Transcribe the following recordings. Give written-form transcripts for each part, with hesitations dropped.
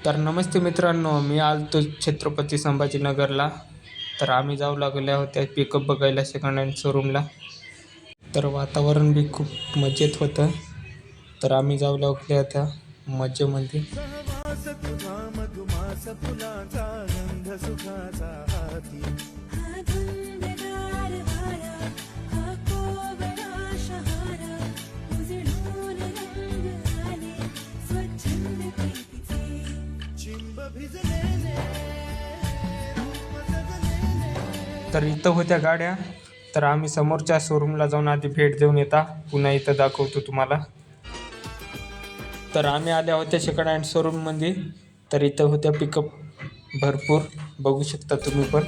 तर नमस्ते मित्रांनो, मी आलतो छत्रपती संभाजीनगरला. तर आम्ही जाऊ लागल्या होत्या पिकअप बघायला सेकंड हँड शोरूमला. तर वातावरण बी खूप मजेत होतं. तर आम्ही जाऊ लागल्या होत्या मजेमध्ये. सहवास तुझा मधुमास फुलाचा गंध सुखाचा हाती हा धुंदगार वारा, हा कोवळा शहारा, उजळून रंग आले स्वच्छंद प्रीतीचे. चिंब भिजलेले रूप सजलेले. तर इथं होत्या गाड्या. तर आम्ही समोरच्या शोरूमला जाऊन आधी भेट देऊन येता, पुन्हा इथं दाखवतो तुम्हाला. तर आम्ही आल्या होत्या सेकंड हँड शोरूममध्ये. तर इथं होत्या पिकअप भरपूर, बघू शकता तुम्ही पण.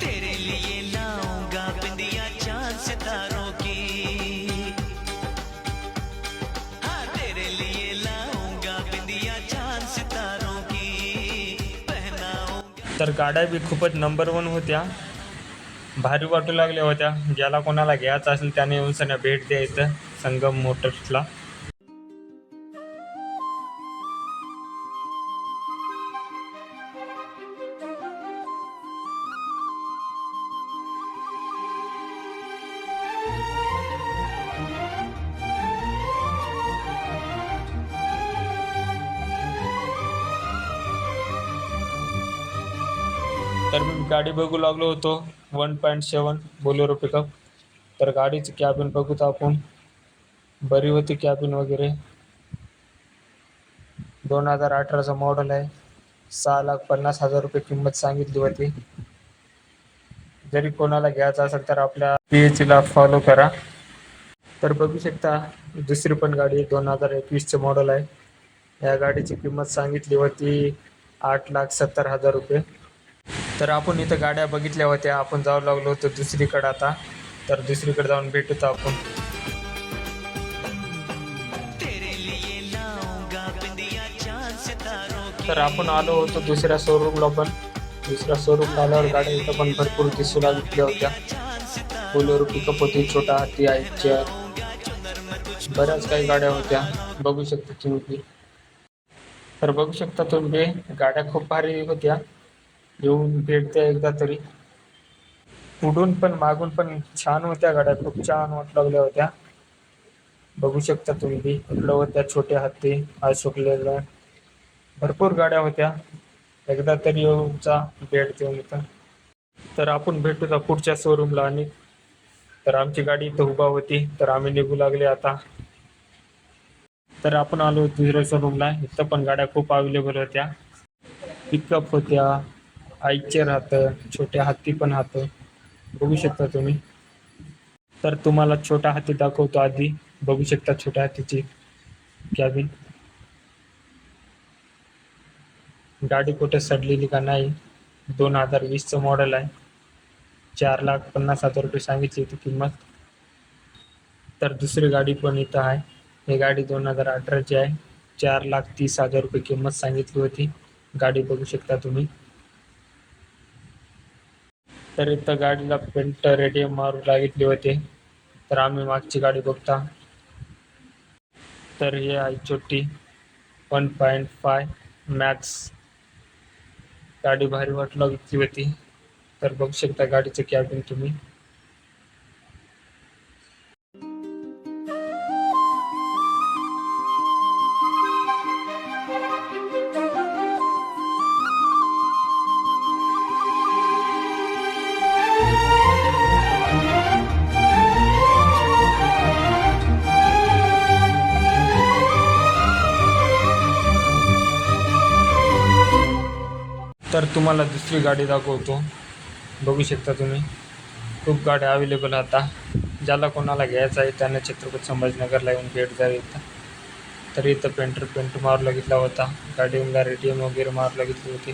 तेरे लिए लाऊंगा बिंदिया चांद सितारों की हाँ तेरे लिए लाऊंगा बिंदिया चांद सितारों की पहनाऊंगा. तर गाड्या बी खूपच नंबर 1 होत्या, भारी वाटू लागल्या होत्या. ज्याला कोणाला घ्यायचं असेल त्याने येऊन सगळ्या भेट द्यायचं संगम मोटर्सला. तर मी गाडी बघू लागलो होतो 1.7 बोलेरो पिकअप. तर गाडीची कॅबिन बघूत आपण, बरी होती कॅबिन वगैरे. 2018चा मॉडेल आहे. 6,50,000 रुपये किंमत सांगितली होती. जरी कोणाला घ्यायचं असेल तर आपल्या पेजला फॉलो करा. तर बघू शकता दुसरी पण गाडी 2021चे मॉडेल आहे. या गाडीची किंमत सांगितली होती 8,70,000 रुपये. तर आपण इथं गाड्या बघितल्या होत्या, आपण जाऊ लागलो होतो दुसरीकडे आता. तर दुसरीकडे जाऊन भेटूत आपण. तेरे लिए लाऊंगा बिंदिया चांद सितारों की तर आपण आलो होतो दुसऱ्या शोरूमला पण. दुसऱ्या शोरूमला आल्यावर गाड्या इथं पण भरपूर दिसू लागल्या होत्या. बोलेरो पिकअप होती, छोटा हाती आहे, बऱ्याच काही गाड्या होत्या, बघू शकता तुम्ही. तर बघू शकता तुम्ही गाड्या खूप भारी होत्या. येऊन भेट द्या एकदा तरी. पुढून पण मागून पण छान होत्या गाड्या, खूप छान वाटू लागल्या होत्या. बघू शकता तुम्ही. इकडं होत्या छोटे हत्ती, अशोक लेलँड, भरपूर गाड्या होत्या. एकदा तरी येऊनचा भेट देऊन येतं. तर आपण भेटूया पुढच्या शोरूमला. आणि तर आमची गाडी इथं उभा होती, तर आम्ही निघू लागले आता. तर आपण आलो दुसऱ्या शोरूमला. इथं पण गाड्या खूप अवेलेबल होत्या. पिकअप होत्या, आईचे राहतं, छोट्या हत्ती पण राहतं, बघू शकता तुम्ही. तर तुम्हाला छोटा हाती दाखवतो आधी. बघू शकता छोट्या हातीची कॅबिन. गाडी कुठे सडलेली का नाही. 2020चं मॉडेल आहे. 4,50,000 रुपये सांगितली होती किंमत. तर दुसरी गाडी पण इथं आहे. ही गाडी 2018ची आहे. 4,30,000 रुपये किंमत सांगितली होती. गाडी बघू शकता तुम्ही. तर इथं गाडीला पेंट रेडियम मारू लागितले होते. तर आम्ही मागची गाडी बघता. तर ही आहे छोटी 1.5 मॅक्स. गाडी भारी वाटू लागली होती. तर बघू शकता गाडीचं कॅबिन तुम्ही. तर तुम्हाला दुसरी गाडी दाखवतो, बघू शकता तुम्ही. खूप गाड्या अवेलेबल आता. ज्याला कोणाला घ्यायचं आहे त्याने छत्रपती संभाजीनगरला येऊन भेट द्यावी इथं. तर इथं पेंट मारू लागितला होता. गाडीला रेडियम वगैरे मारू लागितली होती.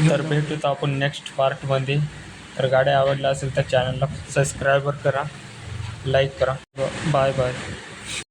तर भेटूत आपण नेक्स्ट पार्टमध्ये. तर गाड्या आवडल्या असेल तर चॅनलला सबस्क्राईबर करा, लाईक करा. Bye bye.